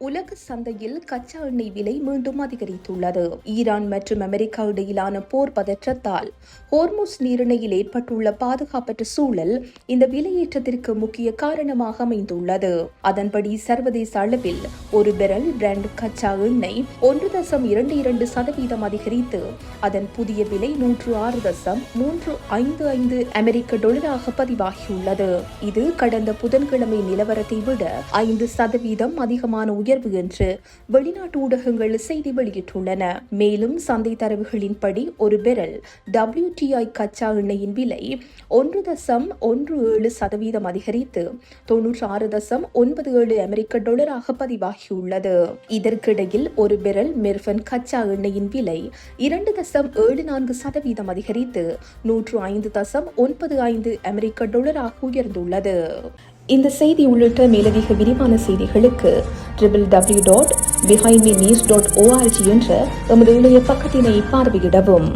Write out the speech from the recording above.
உலக சந்தையில் கச்சா எண்ணெய் விலை மீண்டும் அதிகரித்துள்ளது. ஈரான் மற்றும் அமெரிக்கா இடையிலான போர் பதற்றத்தால் ஹோர்முஸ் நீரிணையில் ஏற்பட்டுள்ள பாதுகாப்பற்ற சூழல் இந்த விலையேற்றத்திற்கு முக்கிய காரணமாக அமைந்துள்ளது. அதன்படி சர்வதேச அளவில் ஒரு பெரல் பிராண்ட் கச்சா எண்ணெய் 1.22% அதிகரித்து அதன் புதிய விலை $106.355 அமெரிக்க டாலராக பதிவாகியுள்ளது. இது கடந்த புதன்கிழமை நிலவரத்தை விட 5% அதிகமான உயர்வு என்று வெளிநாட்டு ஊடகங்கள் செய்தி வெளியிட்டுள்ளன. மேலும் சந்தை தரவுகளின்படி ஒரு பெரல் WTI கச்சா எண்ணெயின் விலை 1.17% அதிகரித்து $96.97 அமெரிக்க டாலராக பதிவாகியுள்ளது. இதற்கிடையில் ஒரு பெரல் மெர்ஃபன் கச்சா எண்ணெயின் விலை 2.74% அதிகரித்து $105.95 அமெரிக்க டாலராக உயர்ந்துள்ளது. இந்த செய்தி உள்ளிட்ட மேலதிக விரிவான செய்திகளுக்கு www.behindmenews.org என்ற எமது இணைய பக்கத்தினை பார்வையிடவும்.